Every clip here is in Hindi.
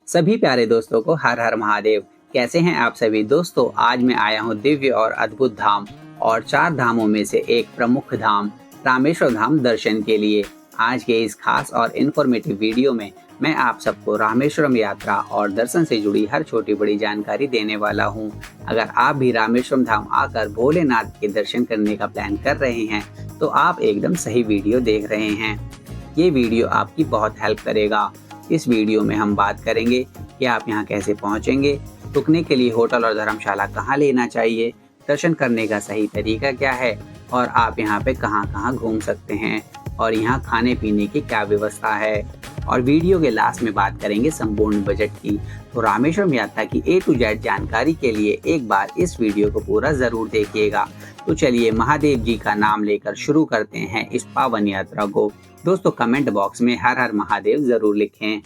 सभी प्यारे दोस्तों को हर हर महादेव। कैसे हैं आप सभी दोस्तों। आज मैं आया हूं दिव्य और अद्भुत धाम और 4 धामों में से एक प्रमुख धाम रामेश्वर धाम दर्शन के लिए। आज के इस खास और इन्फॉर्मेटिव वीडियो में मैं आप सबको रामेश्वरम यात्रा और दर्शन से जुड़ी हर छोटी बड़ी जानकारी देने वाला हूं। अगर आप भी रामेश्वरम धाम आकर भोलेनाथ के दर्शन करने का प्लान कर रहे हैं तो आप एकदम सही वीडियो देख रहे हैं। ये वीडियो आपकी बहुत हेल्प करेगा। इस वीडियो में हम बात करेंगे कि आप यहाँ कैसे पहुँचेंगे, रुकने के लिए होटल और धर्मशाला कहाँ लेना चाहिए, दर्शन करने का सही तरीका क्या है और आप यहाँ पे कहाँ घूम सकते हैं और यहाँ खाने पीने की क्या व्यवस्था है। और वीडियो के लास्ट में बात करेंगे संपूर्ण बजट की। तो रामेश्वरम यात्रा की A to Z जानकारी के लिए एक बार इस वीडियो को पूरा जरूर देखिएगा। तो चलिए महादेव जी का नाम लेकर शुरू करते हैं इस पावन यात्रा को। दोस्तों कमेंट बॉक्स में हर हर महादेव जरूर लिखें।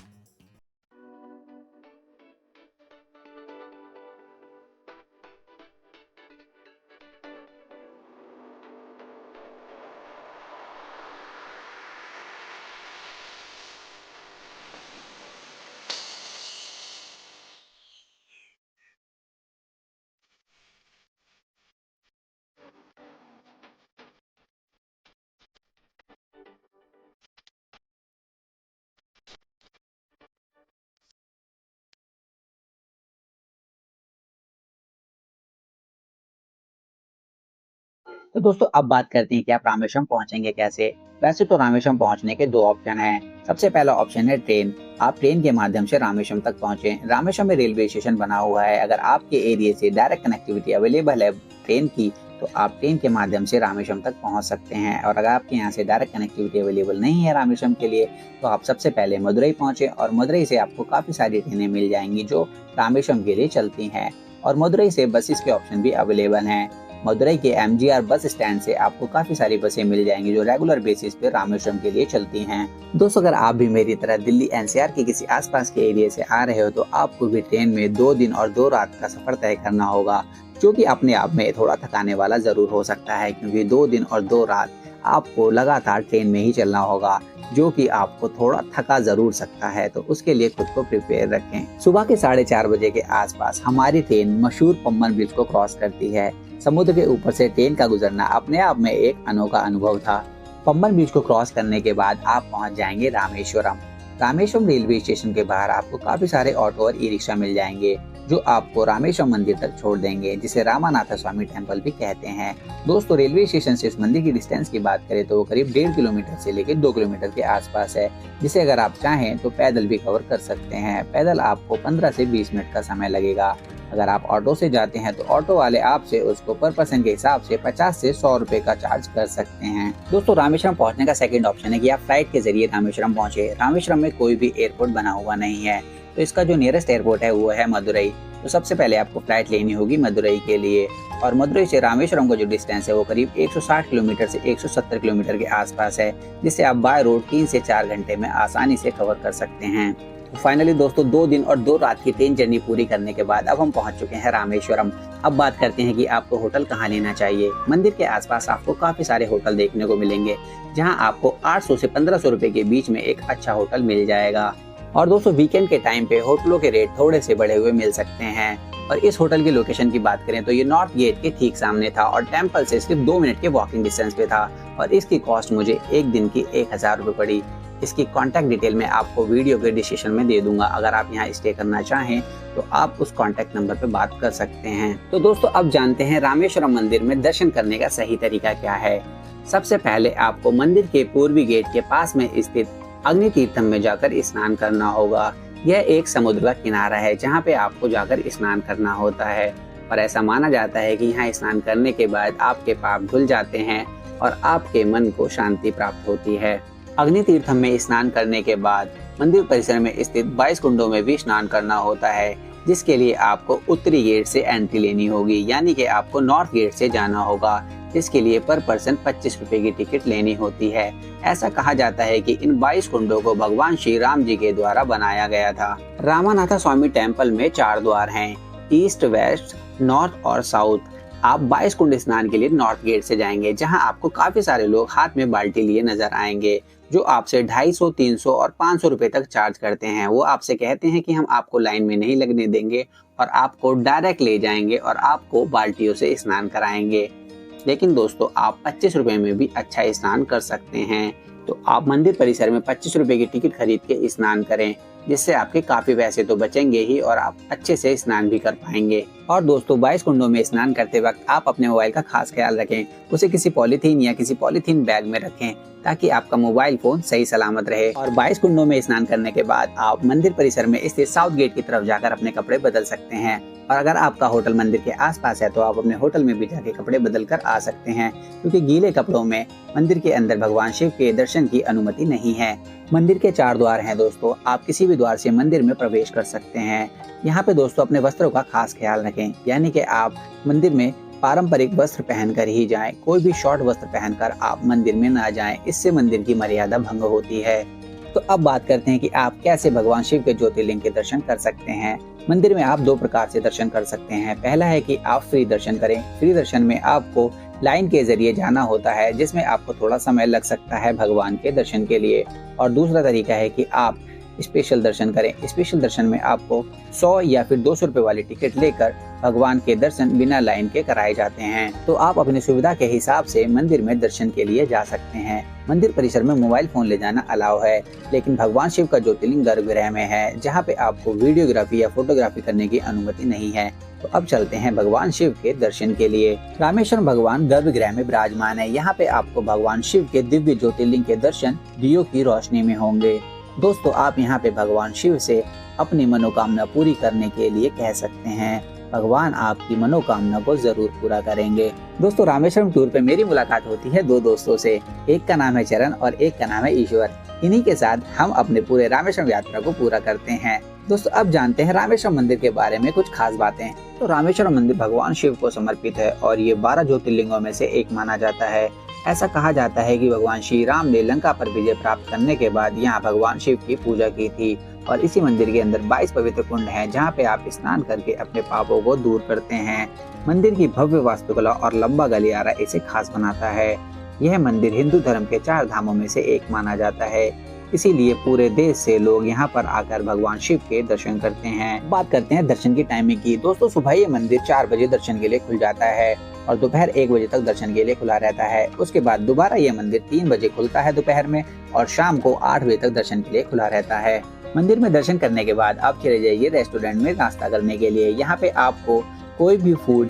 तो दोस्तों अब बात करते हैं कि आप रामेश्वरम पहुंचेंगे कैसे। वैसे तो रामेश्वरम पहुंचने के 2 ऑप्शन हैं। सबसे पहला ऑप्शन है ट्रेन। आप ट्रेन के माध्यम से रामेश्वरम तक पहुंचे। रामेश्वरम में रेलवे स्टेशन बना हुआ है। अगर आपके एरिया से डायरेक्ट कनेक्टिविटी अवेलेबल है ट्रेन की तो आप ट्रेन के माध्यम से रामेश्वरम तक पहुंच सकते हैं। और अगर आपके यहाँ से डायरेक्ट कनेक्टिविटी अवेलेबल नहीं है रामेश्वरम के लिए तो आप सबसे पहले मदुरई पहुंचे और मदुरई से आपको काफी सारी ट्रेनें मिल जाएंगी जो रामेश्वरम के लिए चलती हैं। और मदुरई से बसेस के ऑप्शन भी अवेलेबल हैं। मदुरई के MGR बस स्टैंड से आपको काफी सारी बसें मिल जाएंगी जो रेगुलर बेसिस पे रामेश्वरम के लिए चलती हैं। दोस्तों अगर आप भी मेरी तरह दिल्ली NCR के किसी आसपास के एरिया से आ रहे हो तो आपको भी ट्रेन में 2 दिन और 2 रात का सफर तय करना होगा, जो कि अपने आप में थोड़ा थकाने वाला जरूर हो सकता है, क्योंकि 2 दिन और 2 रात आपको लगातार ट्रेन में ही चलना होगा, जो कि आपको थोड़ा थका जरूर सकता है। तो उसके लिए खुद को प्रिपेयर रखें। सुबह के 4:30 बजे के आसपास हमारी ट्रेन मशहूर पंबन ब्रिज को क्रॉस करती है। समुद्र के ऊपर से ट्रेन का गुजरना अपने आप में एक अनोखा अनुभव था। पंबन ब्रिज को क्रॉस करने के बाद आप पहुंच जाएंगे रामेश्वरम। रामेश्वरम रेलवे स्टेशन के बाहर आपको काफी सारे ऑटो और ई-रिक्शा मिल जाएंगे जो आपको रामेश्वरम मंदिर तक छोड़ देंगे, जिसे रामानाथ स्वामी टेम्पल भी कहते हैं। दोस्तों रेलवे स्टेशन से इस मंदिर की डिस्टेंस की बात करें तो वो करीब 1.5 किलोमीटर से लेकर 2 किलोमीटर के आसपास है, जिसे अगर आप चाहें तो पैदल भी कवर कर सकते हैं। पैदल आपको 15 से 20 मिनट का समय लगेगा। अगर आप ऑटो से जाते हैं तो ऑटो वाले आपसे उसको पर पर्सन के हिसाब से 50 से 100 रुपए का चार्ज कर सकते हैं। दोस्तों रामेश्वरम पहुंचने का सेकंड ऑप्शन है कि आप फ्लाइट के जरिए रामेश्वरम पहुंचे। रामेश्वरम में कोई भी एयरपोर्ट बना हुआ नहीं है, तो इसका जो नियरेस्ट एयरपोर्ट है वो है मदुरई। तो सबसे पहले आपको फ्लाइट लेनी होगी मदुरई के लिए। और मदुरई से रामेश्वरम का जो डिस्टेंस है वो करीब 160 किलोमीटर से 170 किलोमीटर के आसपास है, जिसे आप बाय रोड 3 से 4 घंटे में आसानी से कवर कर सकते हैं। फाइनली दोस्तों 2 दिन और 2 रात की ट्रेन जर्नी पूरी करने के बाद अब हम पहुंच चुके हैं रामेश्वरम। अब बात करते हैं कि आपको होटल कहां लेना चाहिए। मंदिर के आसपास आपको काफी सारे होटल देखने को मिलेंगे, जहां आपको 800 से 1500 रुपए के बीच में एक अच्छा होटल मिल जाएगा। और दोस्तों वीकेंड के टाइम पे होटलों के रेट थोड़े से बढ़े हुए मिल सकते हैं। और इस होटल की लोकेशन की बात करें तो ये नॉर्थ गेट के ठीक सामने था और टेम्पल से सिर्फ 2 मिनट के वॉकिंग डिस्टेंस पे था। और इसकी कॉस्ट मुझे एक दिन की 1000 रुपए पड़ी। इसकी कॉन्टैक्ट डिटेल मैं आपको वीडियो के डिस्क्रिप्शन में दे दूंगा। अगर आप यहाँ स्टे करना चाहें तो आप उस कॉन्टैक्ट नंबर पे बात कर सकते हैं। तो दोस्तों अब जानते हैं रामेश्वरम मंदिर में दर्शन करने का सही तरीका क्या है। सबसे पहले आपको मंदिर के पूर्वी गेट के पास में स्थित अग्नि तीर्थम में जाकर स्नान करना होगा। यह एक समुद्र का किनारा है जहाँ पे आपको जाकर स्नान करना होता है। और ऐसा माना जाता है कि यहाँ स्नान करने के बाद आपके पाप धुल जाते हैं और आपके मन को शांति प्राप्त होती है। अग्नि तीर्थम में स्नान करने के बाद मंदिर परिसर में स्थित 22 कुंडों में भी स्नान करना होता है, जिसके लिए आपको उत्तरी गेट से एंट्री लेनी होगी, यानी कि आपको नॉर्थ गेट से जाना होगा। इसके लिए पर पर्सन 25 रुपए की टिकट लेनी होती है। ऐसा कहा जाता है कि इन 22 कुंडों को भगवान श्री राम जी के द्वारा बनाया गया था। रामानाथ स्वामी टेम्पल में 4 द्वार हैं, ईस्ट, वेस्ट, नॉर्थ और साउथ। आप 22 कुंड स्नान के लिए नॉर्थ गेट से जाएंगे, जहां आपको काफी सारे लोग हाथ में बाल्टी लिए नजर आएंगे, जो आपसे 250, 300 और 500 रुपए तक चार्ज करते हैं। वो आपसे कहते हैं कि हम आपको लाइन में नहीं लगने देंगे और आपको डायरेक्ट ले जाएंगे और आपको बाल्टियों से स्नान कराएंगे। लेकिन दोस्तों, आप 25 रुपए में भी अच्छा स्नान कर सकते हैं। तो आप मंदिर परिसर में 25 रुपए की टिकट खरीद के स्नान करें, जिससे आपके काफी पैसे तो बचेंगे ही और आप अच्छे से स्नान भी कर पाएंगे। और दोस्तों, 22 कुंडों में स्नान करते वक्त आप अपने मोबाइल का खास ख्याल रखें, उसे किसी पॉलीथीन या किसी पॉलीथीन बैग में रखें, ताकि आपका मोबाइल फोन सही सलामत रहे। और 22 कुंडों में स्नान करने के बाद आप मंदिर परिसर में स्थित साउथ गेट की तरफ जाकर अपने कपड़े बदल सकते हैं। और अगर आपका होटल मंदिर के आसपास है तो आप अपने होटल में भी जाके कपड़े बदल कर आ सकते हैं, क्योंकि गीले कपड़ों में मंदिर के अंदर भगवान शिव के दर्शन की अनुमति नहीं है। मंदिर के 4 द्वार हैं दोस्तों, आप किसी भी द्वार से मंदिर में प्रवेश कर सकते हैं। यहाँ पे दोस्तों अपने वस्त्रों का खास ख्याल रखें, यानी कि आप मंदिर में पारंपरिक वस्त्र पहनकर ही जाएं, कोई भी शॉर्ट वस्त्र पहनकर आप मंदिर में ना जाएं, इससे मंदिर की मर्यादा भंग होती है। तो अब बात करते हैं कि आप कैसे भगवान शिव के ज्योतिर्लिंग के दर्शन कर सकते हैं। मंदिर में आप 2 प्रकार से दर्शन कर सकते हैं। पहला है कि आप फ्री दर्शन करें। फ्री दर्शन में आपको लाइन के जरिए जाना होता है, जिसमें आपको थोड़ा समय लग सकता है भगवान के दर्शन के लिए। और दूसरा तरीका है कि आप स्पेशल दर्शन करें। स्पेशल दर्शन में आपको 100 या फिर 200 रुपए वाली टिकट लेकर भगवान के दर्शन बिना लाइन के कराए जाते हैं। तो आप अपनी सुविधा के हिसाब से मंदिर में दर्शन के लिए जा सकते हैं। मंदिर परिसर में मोबाइल फोन ले जाना अलाउ है, लेकिन भगवान शिव का ज्योतिर्लिंग गर्भगृह में है, जहाँ पे आपको वीडियोग्राफी या फोटोग्राफी करने की अनुमति नहीं है। तो अब चलते हैं भगवान शिव के दर्शन के लिए। रामेश्वरम भगवान गर्भगृह में विराजमान है। यहाँ पे आपको भगवान शिव के दिव्य ज्योतिर्लिंग के दर्शन दियों की रोशनी में होंगे। दोस्तों, आप यहाँ पे भगवान शिव से अपनी मनोकामना पूरी करने के लिए कह सकते हैं। भगवान आपकी मनोकामना को जरूर पूरा करेंगे। दोस्तों, रामेश्वरम टूर पे मेरी मुलाकात होती है 2 दोस्तों से। एक का नाम है चरण और एक का नाम है ईश्वर। इन्हीं के साथ हम अपने पूरे रामेश्वरम यात्रा को पूरा करते हैं। दोस्तों, अब जानते हैं रामेश्वरम मंदिर के बारे में कुछ खास बातें। तो रामेश्वरम मंदिर भगवान शिव को समर्पित है और ये 12 ज्योतिर्लिंगों में से एक माना जाता है। ऐसा कहा जाता है कि भगवान श्री राम ने लंका पर विजय प्राप्त करने के बाद यहाँ भगवान शिव की पूजा की थी। और इसी मंदिर के अंदर 22 पवित्र कुंड हैं, जहाँ पे आप स्नान करके अपने पापों को दूर करते हैं। मंदिर की भव्य वास्तुकला और लंबा गलियारा इसे खास बनाता है। यह मंदिर हिंदू धर्म के 4 धामों में से एक माना जाता है, इसीलिए पूरे देश से लोग यहाँ पर आकर भगवान शिव के दर्शन करते हैं। बात करते हैं दर्शन की टाइमिंग की। दोस्तों, सुबह ये मंदिर 4 बजे दर्शन के लिए खुल जाता है और दोपहर 1 बजे तक दर्शन के लिए खुला रहता है। उसके बाद दोबारा ये मंदिर 3 बजे खुलता है दोपहर में और शाम को 8 बजे तक दर्शन के लिए खुला रहता है। मंदिर में दर्शन करने के बाद आप चले जाइए रेस्टोरेंट में नाश्ता करने के लिए। यहाँ पे आपको कोई भी फूड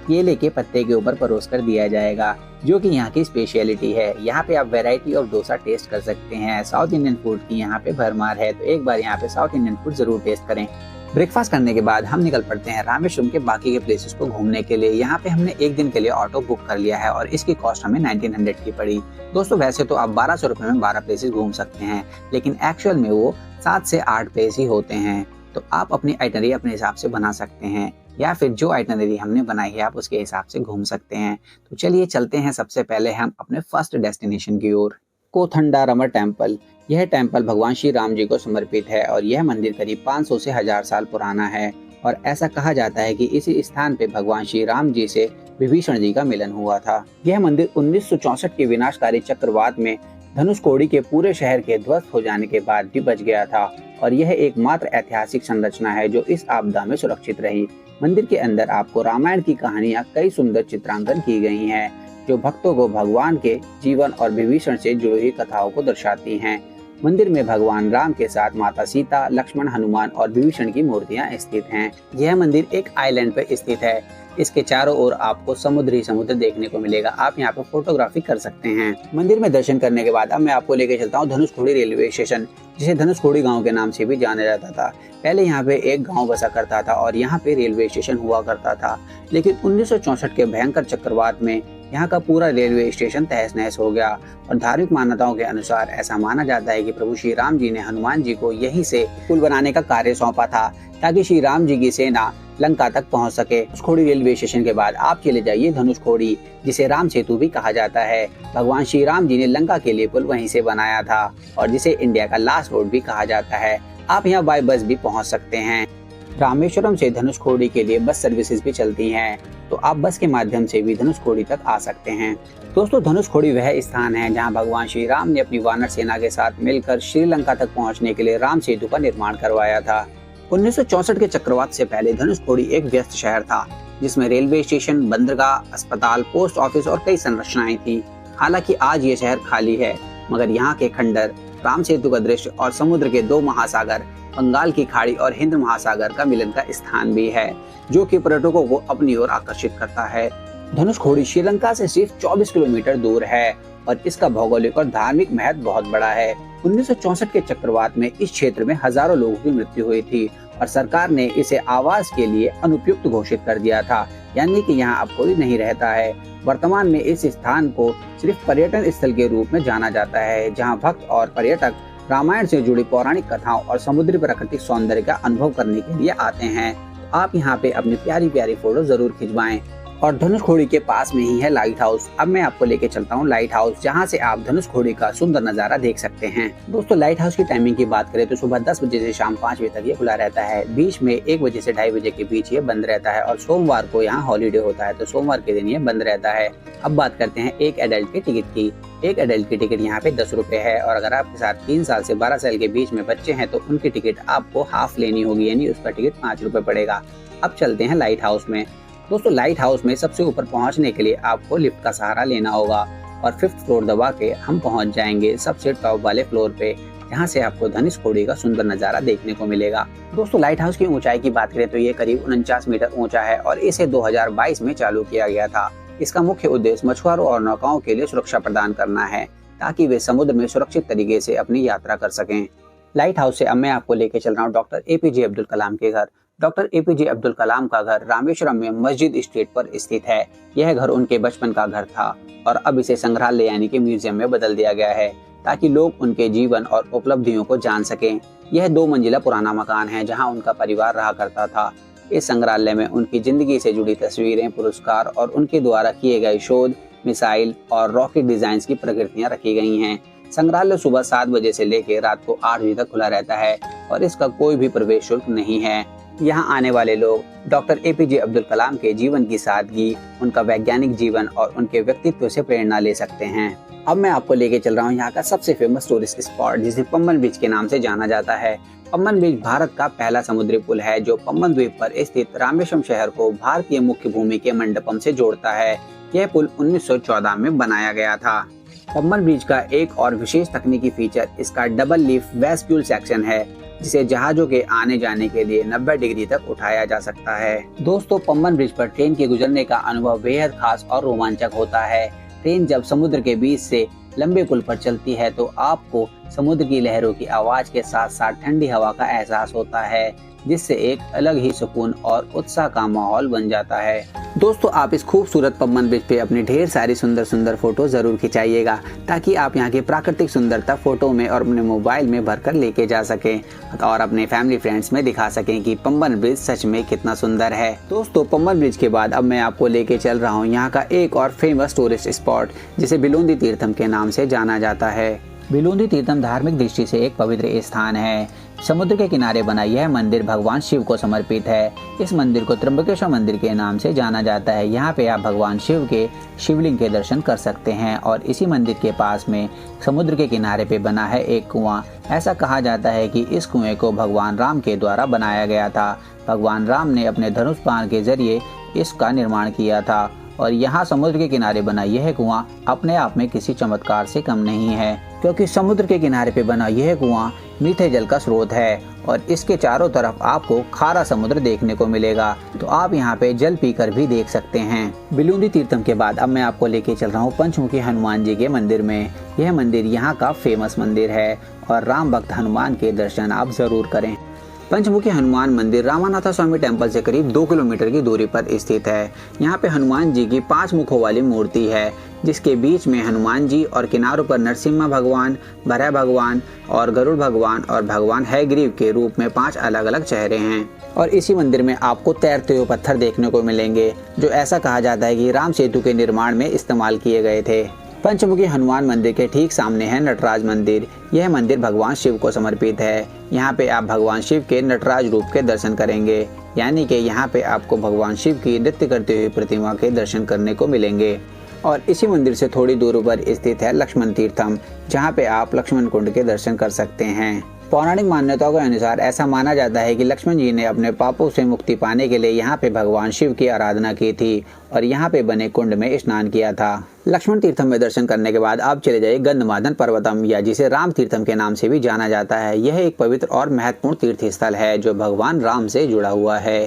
केले के पत्ते के ऊपर परोस कर दिया जाएगा, जो कि यहाँ की स्पेशलिटी है। यहाँ पे आप वैरायटी ऑफ डोसा टेस्ट कर सकते हैं। साउथ इंडियन फूड की यहाँ पे भरमार है, तो एक बार यहाँ पे साउथ इंडियन फूड जरूर टेस्ट करें। ब्रेकफास्ट करने के बाद हम निकल पड़ते हैं रामेश्वरम के बाकी के प्लेसेस को घूमने के लिए। यहाँ पे हमने 1 दिन के लिए ऑटो बुक कर लिया है और इसकी कॉस्ट हमें 1900 की पड़ी। दोस्तों, वैसे तो आप 1200 रुपए में 12 प्लेसेस घूम सकते हैं, लेकिन एक्चुअल में वो 7 से 8 प्लेस ही होते हैं। तो आप अपनी आइटनरी अपने हिसाब से बना सकते हैं, या फिर जो आइटनरी हमने बनाई है आप उसके हिसाब से घूम सकते हैं। तो चलिए चलते हैं सबसे पहले हम अपने फर्स्ट डेस्टिनेशन की ओर, कोथंडाराम टेम्पल। यह टेम्पल भगवान श्री राम जी को समर्पित है और यह मंदिर करीब 500 से 1000 साल पुराना है। और ऐसा कहा जाता है कि इसी स्थान पे भगवान श्री राम जी से विभीषण जी का मिलन हुआ था। यह मंदिर 1964 के विनाशकारी चक्रवात में धनुषकोडी के पूरे शहर के ध्वस्त हो जाने के बाद भी बच गया था और यह एकमात्र ऐतिहासिक संरचना है जो इस आपदा में सुरक्षित रही। मंदिर के अंदर आपको रामायण की कहानियां कई सुंदर चित्रांकन की गई हैं, जो भक्तों को भगवान के जीवन और विभीषण से जुड़ी हुई कथाओं को दर्शाती हैं। मंदिर में भगवान राम के साथ माता सीता, लक्ष्मण, हनुमान और विभीषण की मूर्तियां स्थित हैं। यह मंदिर एक आइलैंड पर स्थित है। इसके चारों ओर आपको समुद्र देखने को मिलेगा। आप यहाँ पर फोटोग्राफी कर सकते हैं। मंदिर में दर्शन करने के बाद अब मैं आपको लेके चलता हूँ धनुषकोडी रेलवे स्टेशन, जिसे धनुषकोडी गांव के नाम से भी जाना जाता था। पहले यहाँ पे एक गांव बसा करता था और यहाँ पे रेलवे स्टेशन हुआ करता था, लेकिन 1964 के भयंकर चक्रवात में यहाँ का पूरा रेलवे स्टेशन तहस नहस हो गया। और धार्मिक मान्यताओं के अनुसार ऐसा माना जाता है कि प्रभु श्री राम जी ने हनुमान जी को यहीं से पुल बनाने का कार्य सौंपा था, ताकि श्री राम जी की सेना लंका तक पहुंच सके। धनुषकोडी रेलवे स्टेशन के बाद आप चले जाइए धनुषकोडी, जिसे राम सेतु भी कहा जाता है। भगवान श्री राम जी ने लंका के लिए पुल वहीं से बनाया था और जिसे इंडिया का लास्ट रोड भी कहा जाता है। आप यहाँ बाय बस भी पहुँच सकते हैं। रामेश्वरम से धनुषकोडी के लिए बस सर्विसेज भी चलती हैं, तो आप बस के माध्यम से भी धनुषकोडी तक आ सकते हैं। दोस्तों, धनुषकोडी वह स्थान है जहां भगवान श्री राम ने अपनी वानर सेना के साथ मिलकर श्रीलंका तक पहुंचने के लिए राम सेतु का निर्माण करवाया था। 1964 के चक्रवात से पहले धनुषकोडी एक व्यस्त शहर था, जिसमें रेलवे स्टेशन, बंदरगाह, अस्पताल, पोस्ट ऑफिस और कई संरचनाएं थी। हालांकि आज ये शहर खाली है, मगर यहाँ के खंडर, राम सेतु का दृश्य और समुद्र के दो महासागर, बंगाल की खाड़ी और हिंद महासागर का मिलन का स्थान भी है, जो कि पर्यटकों को अपनी ओर आकर्षित करता है। धनुषकोडी श्रीलंका से सिर्फ 24 किलोमीटर दूर है और इसका भौगोलिक और धार्मिक महत्व बहुत बड़ा है। 1964 के चक्रवात में इस क्षेत्र में हजारों लोगों की मृत्यु हुई थी और सरकार ने इसे आवास के लिए अनुपयुक्त घोषित कर दिया था, यानी कि यहाँ अब कोई नहीं रहता है। वर्तमान में इस स्थान को सिर्फ पर्यटन स्थल के रूप में जाना जाता है, जहाँ भक्त और पर्यटक रामायण से जुड़ी पौराणिक कथाओं और समुद्री प्राकृतिक सौंदर्य का अनुभव करने के लिए आते हैं। आप यहाँ पे अपनी प्यारी प्यारी फोटो जरूर खिंचवाएं। और धनुषकोडी के पास में ही है लाइट हाउस। अब मैं आपको लेके चलता हूँ लाइट हाउस, जहाँ से आप धनुषकोडी का सुंदर नजारा देख सकते हैं। दोस्तों, लाइट हाउस की टाइमिंग की बात करें तो सुबह 10 बजे से शाम 5 बजे तक ये खुला रहता है। बीच में 1 बजे से 2:30 बजे के बीच ये बंद रहता है और सोमवार को यहाँ हॉलीडे होता है, तो सोमवार के दिन ये बंद रहता है। अब बात करते हैं एक एडल्ट के टिकट की। एक एडल्ट की टिकट यहाँ पे 10 रुपए है और अगर आपके साथ 3 साल से 12 साल के बीच में बच्चे हैं तो उनकी टिकट आपको हाफ लेनी होगी, यानी उसका टिकट 5 रुपए पड़ेगा। अब चलते हैं लाइट हाउस में। दोस्तों, लाइट हाउस में सबसे ऊपर पहुंचने के लिए आपको लिफ्ट का सहारा लेना होगा और 5th फ्लोर दबा के हम पहुंच जाएंगे सबसे टॉप वाले फ्लोर पे, जहां से आपको धनुषकोडी का सुंदर नजारा देखने को मिलेगा। दोस्तों, लाइट हाउस की ऊंचाई की बात करें तो ये करीब 49 मीटर ऊंचा है और इसे 2022 में चालू किया गया था। इसका मुख्य उद्देश्य मछुआरों और नौकाओं के लिए सुरक्षा प्रदान करना है, ताकि वे समुद्र में सुरक्षित तरीके से अपनी यात्रा कर सकें। लाइट हाउस से अब मैं आपको लेके चल रहा हूँ डॉक्टर APJ अब्दुल कलाम के घर। डॉक्टर APJ अब्दुल कलाम का घर रामेश्वरम में मस्जिद स्ट्रीट पर स्थित है। यह घर उनके बचपन का घर था और अब इसे संग्रहालय यानी कि म्यूजियम में बदल दिया गया है, ताकि लोग उनके जीवन और उपलब्धियों को जान सकें। यह 2 मंजिला पुराना मकान है जहां उनका परिवार रहा करता था। इस संग्रहालय में उनकी जिंदगी से जुड़ी तस्वीरें, पुरस्कार और उनके द्वारा किए गए शोध, मिसाइल और रॉकेट डिजाइन की प्रकृतियां रखी गई हैं। संग्रहालय सुबह 7 बजे से लेकर रात को 8 बजे तक खुला रहता है और इसका कोई भी प्रवेश शुल्क नहीं है। यहाँ आने वाले लोग डॉक्टर APJ अब्दुल कलाम के जीवन की सादगी, उनका वैज्ञानिक जीवन और उनके व्यक्तित्व से प्रेरणा ले सकते हैं। अब मैं आपको लेके चल रहा हूँ यहाँ का सबसे फेमस टूरिस्ट स्पॉट, जिसे पम्बन बीच के नाम से जाना जाता है। पम्बन बीच भारत का पहला समुद्री पुल है, जो पम्बन द्वीप पर स्थित रामेश्वरम शहर को भारतीय मुख्य भूमि के मंडपम से जोड़ता है। यह पुल 1914 में बनाया गया था। पम्बन ब्रिज का एक और विशेष तकनीकी फीचर इसका डबल लीफ वेस्क्यूल सेक्शन है, जिसे जहाजों के आने जाने के लिए 90 डिग्री तक उठाया जा सकता है। दोस्तों, पम्बन ब्रिज पर ट्रेन के गुजरने का अनुभव बेहद खास और रोमांचक होता है। ट्रेन जब समुद्र के बीच से लंबे पुल पर चलती है तो आपको समुद्र की लहरों की आवाज के साथ साथ ठंडी हवा का एहसास होता है, जिससे एक अलग ही सुकून और उत्साह का माहौल बन जाता है। दोस्तों, आप इस खूबसूरत पम्बन ब्रिज पे अपनी ढेर सारी सुंदर सुंदर फोटो जरूर खिंचाइएगा, ताकि आप यहाँ की प्राकृतिक सुंदरता फोटो में और अपने मोबाइल में भरकर लेके जा सकें और अपने फैमिली फ्रेंड्स में दिखा सकें कि पम्बन ब्रिज सच में कितना सुंदर है। दोस्तों, पम्बन ब्रिज के बाद अब मैं आपको लेके चल रहा हूँ यहाँ का एक और फेमस टूरिस्ट स्पॉट, जिसे बिलोंदी तीर्थम के नाम से जाना जाता है। बिलोंदी तीर्थम धार्मिक दृष्टि से एक पवित्र स्थान है। समुद्र के किनारे बना यह मंदिर भगवान शिव को समर्पित है। इस मंदिर को त्र्यंबकेश्वर मंदिर के नाम से जाना जाता है। यहाँ पे आप भगवान शिव के शिवलिंग के दर्शन कर सकते हैं और इसी मंदिर के पास में समुद्र के किनारे पे बना है एक कुआं। ऐसा कहा जाता है कि इस कुएं को भगवान राम के द्वारा बनाया गया था। भगवान राम ने अपने धनुष बाण के जरिए इसका निर्माण किया था और यहाँ समुद्र के किनारे बना यह कुआं अपने आप में किसी चमत्कार से कम नहीं है, क्योंकि समुद्र के किनारे पे बना यह कुआं मीठे जल का स्रोत है और इसके चारों तरफ आपको खारा समुद्र देखने को मिलेगा, तो आप यहाँ पे जल पीकर भी देख सकते हैं। बिलोंदी तीर्थम के बाद अब मैं आपको लेके चल रहा हूँ पंचमुखी हनुमान जी के मंदिर में। यह मंदिर यहाँ का फेमस मंदिर है और राम भक्त हनुमान के दर्शन आप जरूर करें। पंचमुखी हनुमान मंदिर रामानाथा स्वामी टेम्पल से करीब 2 किलोमीटर की दूरी पर स्थित है। यहाँ पे हनुमान जी की 5 मुखों वाली मूर्ति है, जिसके बीच में हनुमान जी और किनारों पर नरसिम्हा भगवान, भैरव भगवान और गरुड़ भगवान और भगवान हयग्रीव के रूप में 5 अलग अलग चेहरे हैं। और इसी मंदिर में आपको तैरते हुए पत्थर देखने को मिलेंगे, जो ऐसा कहा जाता है कि राम सेतु के निर्माण में इस्तेमाल किए गए थे। पंचमुखी हनुमान मंदिर के ठीक सामने है नटराज मंदिर। यह मंदिर भगवान शिव को समर्पित है। यहाँ पे आप भगवान शिव के नटराज रूप के दर्शन करेंगे, यानी कि यहाँ पे आपको भगवान शिव की नृत्य करते हुए प्रतिमा के दर्शन करने को मिलेंगे। और इसी मंदिर से थोड़ी दूर पर स्थित है लक्ष्मण तीर्थम, जहाँ पे आप लक्ष्मण कुंड के दर्शन कर सकते हैं। पौराणिक मान्यताओं के अनुसार ऐसा माना जाता है कि लक्ष्मण जी ने अपने पापों से मुक्ति पाने के लिए यहाँ पे भगवान शिव की आराधना की थी और यहाँ पे बने कुंड में स्नान किया था। लक्ष्मण तीर्थम में दर्शन करने के बाद आप चले जाइए गंधमादन पर्वतम, या जिसे राम तीर्थम के नाम से भी जाना जाता है। यह एक पवित्र और महत्वपूर्ण तीर्थ स्थल है जो भगवान राम से जुड़ा हुआ है।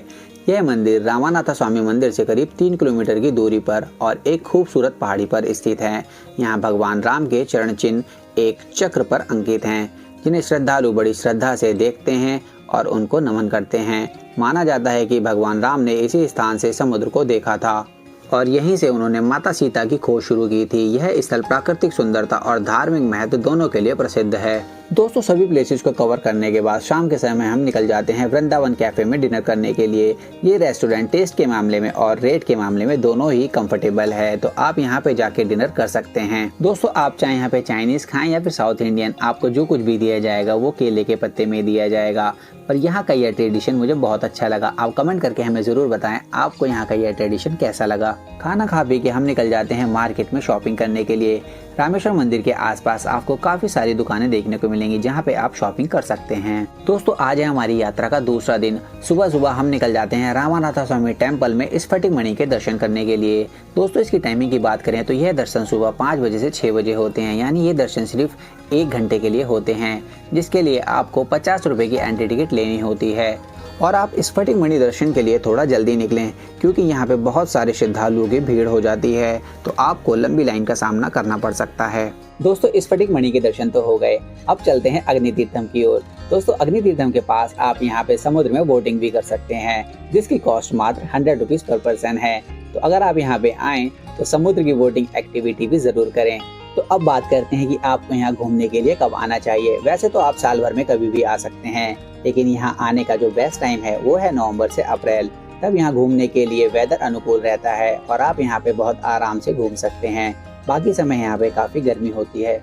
यह मंदिर रामानाथ स्वामी मंदिर से करीब 3 किलोमीटर की दूरी पर और एक खूबसूरत पहाड़ी पर स्थित है। यहाँ भगवान राम के चरण चिन्ह एक चक्र पर अंकित हैं, जिन्हें श्रद्धालु बड़ी श्रद्धा से देखते हैं और उनको नमन करते हैं। माना जाता है कि भगवान राम ने इसी स्थान से समुद्र को देखा था और यहीं से उन्होंने माता सीता की खोज शुरू की थी। यह स्थल प्राकृतिक सुंदरता और धार्मिक महत्व दोनों के लिए प्रसिद्ध है। दोस्तों, सभी प्लेसेस को कवर करने के बाद शाम के समय हम निकल जाते हैं वृंदावन कैफे में डिनर करने के लिए। ये रेस्टोरेंट टेस्ट के मामले में और रेट के मामले में दोनों ही कंफर्टेबल है, तो आप यहाँ पे जाके डिनर कर सकते हैं। दोस्तों, आप चाहे यहाँ पे चाइनीज खाएं या फिर साउथ इंडियन, आपको जो कुछ भी दिया जाएगा वो केले के पत्ते में दिया जाएगा। और यहाँ का यह ट्रेडिशन मुझे बहुत अच्छा लगा। आप कमेंट करके हमें जरूर बताएं आपको यहाँ का यह ट्रेडिशन कैसा लगा। खाना खा पी के हम निकल जाते हैं मार्केट में शॉपिंग करने के लिए। रामेश्वर मंदिर के आसपास आपको काफी सारी दुकानें देखने को मिलेंगी जहाँ पे आप शॉपिंग कर सकते हैं। दोस्तों, आज है हमारी यात्रा का दूसरा दिन। सुबह सुबह हम निकल जाते हैं रामानाथ स्वामी टेम्पल में स्फटिक मणि के दर्शन करने के लिए। दोस्तों, इसकी टाइमिंग की बात करें तो यह दर्शन सुबह 5 बजे से 6 बजे होते हैं, यानी ये दर्शन सिर्फ 1 घंटे के लिए होते हैं, जिसके लिए आपको 50 रुपए की एंट्री टिकट लेनी होती है। और आप स्फटिक मणि दर्शन के लिए थोड़ा जल्दी निकलें, क्योंकि यहाँ पे बहुत सारे श्रद्धालुओं की भीड़ हो जाती है, तो आपको लंबी लाइन का सामना करना पड़ सकता है। दोस्तों, स्फटिक मणि के दर्शन तो हो गए, अब चलते हैं अग्नि तीर्थम की ओर। दोस्तों, अग्नि तीर्थम के पास आप यहाँ पे समुद्र में बोटिंग भी कर सकते हैं, जिसकी कॉस्ट मात्र 100 रुपीज पर पर्सन है। तो अगर आप यहाँ पे आए तो समुद्र की बोटिंग एक्टिविटी भी जरूर करें। तो अब बात करते हैं कि आपको यहाँ घूमने के लिए कब आना चाहिए। वैसे तो आप साल भर में कभी भी आ सकते हैं, लेकिन यहाँ आने का जो बेस्ट टाइम है वो है नवंबर से अप्रैल। तब यहाँ घूमने के लिए वेदर अनुकूल रहता है और आप यहाँ पे बहुत आराम से घूम सकते हैं। बाकी समय यहाँ पे काफी गर्मी होती है।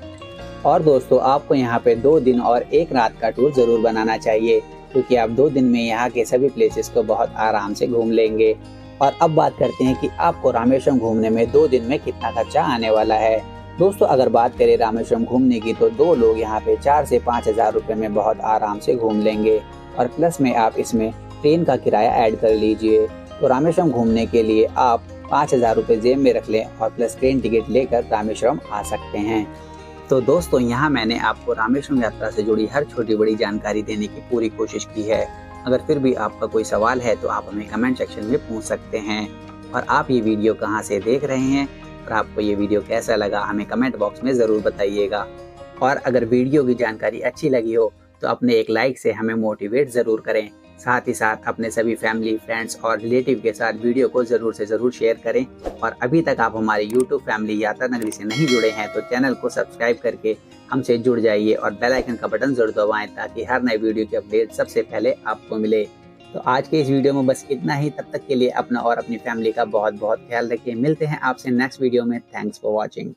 और दोस्तों, आपको यहाँ पे 2 दिन और 1 रात का टूर जरूर बनाना चाहिए, क्योंकि आप 2 दिन में यहाँ के सभी प्लेसेस को बहुत आराम से घूम लेंगे। और अब बात करते हैं कि आपको रामेश्वरम घूमने में 2 दिन में कितना खर्चा आने वाला है। दोस्तों, अगर बात करें रामेश्वरम घूमने की तो 2 लोग यहाँ पे 4 से 5 हजार रुपए में बहुत आराम से घूम लेंगे। और प्लस में आप इसमें ट्रेन का किराया ऐड कर लीजिए। तो रामेश्वरम घूमने के लिए आप 5 हजार रुपए जेब में रख लें और प्लस ट्रेन टिकट लेकर रामेश्वरम आ सकते हैं। तो दोस्तों, यहाँ मैंने आपको रामेश्वरम यात्रा से जुड़ी हर छोटी बड़ी जानकारी देने की पूरी कोशिश की है। अगर फिर भी आपका कोई सवाल है तो आप हमें कमेंट सेक्शन में पूछ सकते हैं। और आप ये वीडियो कहाँ से देख रहे हैं और आपको ये वीडियो कैसा लगा हमें कमेंट बॉक्स में ज़रूर बताइएगा। और अगर वीडियो की जानकारी अच्छी लगी हो तो अपने एक लाइक से हमें मोटिवेट ज़रूर करें। साथ ही साथ अपने सभी फैमिली, फ्रेंड्स और रिलेटिव के साथ वीडियो को ज़रूर से ज़रूर शेयर करें। और अभी तक आप हमारे यूट्यूब फैमिली यात्रा नगरी से नहीं जुड़े हैं तो चैनल को सब्सक्राइब करके हमसे जुड़ जाइए और बेल आइकन का बटन जरूर दबाएं, ताकि हर नए वीडियो की अपडेट सबसे पहले आपको मिले। तो आज के इस वीडियो में बस इतना ही। तब तक के लिए अपना और अपनी फैमिली का बहुत बहुत ख्याल रखिए। मिलते हैं आपसे नेक्स्ट वीडियो में। Thanks for watching.